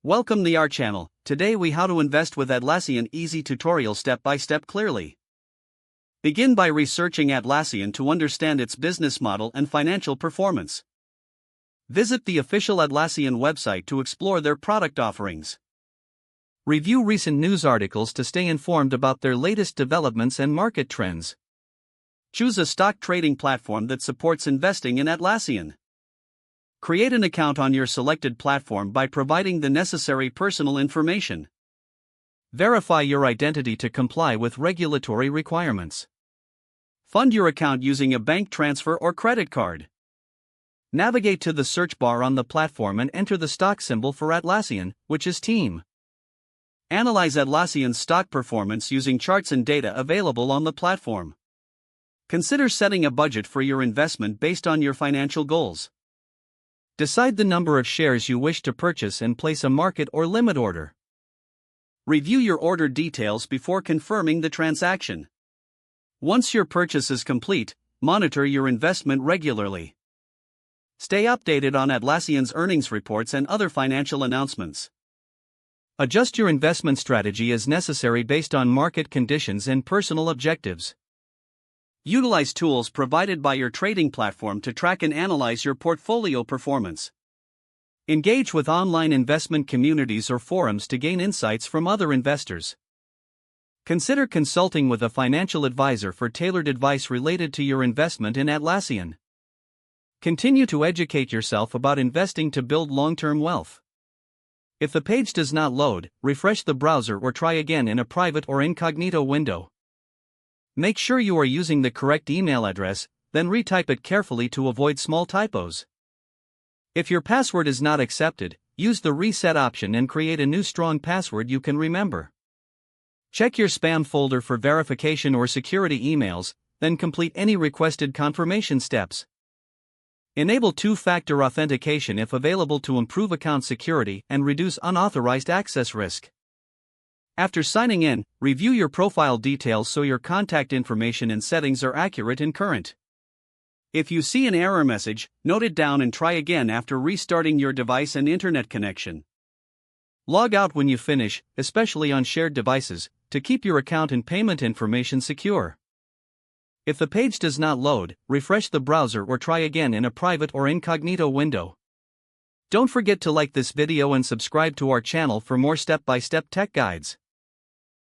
Welcome to our channel. Today we how to invest with Atlassian easy tutorial step by step clearly. Begin by researching Atlassian to understand its business model and financial performance. Visit the official Atlassian website to explore their product offerings. Review recent news articles to stay informed about their latest developments and market trends. Choose a stock trading platform that supports investing in Atlassian. Create an account on your selected platform by providing the necessary personal information. Verify your identity to comply with regulatory requirements. Fund your account using a bank transfer or credit card. Navigate to the search bar on the platform and enter the stock symbol for Atlassian, which is TEAM. Analyze Atlassian's stock performance using charts and data available on the platform. Consider setting a budget for your investment based on your financial goals. Decide the number of shares you wish to purchase and place a market or limit order. Review your order details before confirming the transaction. Once your purchase is complete, monitor your investment regularly. Stay updated on Atlassian's earnings reports and other financial announcements. Adjust your investment strategy as necessary based on market conditions and personal objectives. Utilize tools provided by your trading platform to track and analyze your portfolio performance. Engage with online investment communities or forums to gain insights from other investors. Consider consulting with a financial advisor for tailored advice related to your investment in Atlassian. Continue to educate yourself about investing to build long-term wealth. If the page does not load, refresh the browser or try again in a private or incognito window. Make sure you are using the correct email address, then retype it carefully to avoid small typos. If your password is not accepted, use the reset option and create a new strong password you can remember. Check your spam folder for verification or security emails, then complete any requested confirmation steps. Enable two-factor authentication if available to improve account security and reduce unauthorized access risk. After signing in, review your profile details so your contact information and settings are accurate and current. If you see an error message, note it down and try again after restarting your device and internet connection. Log out when you finish, especially on shared devices, to keep your account and payment information secure. If the page does not load, refresh the browser or try again in a private or incognito window. Don't forget to like this video and subscribe to our channel for more step-by-step tech guides.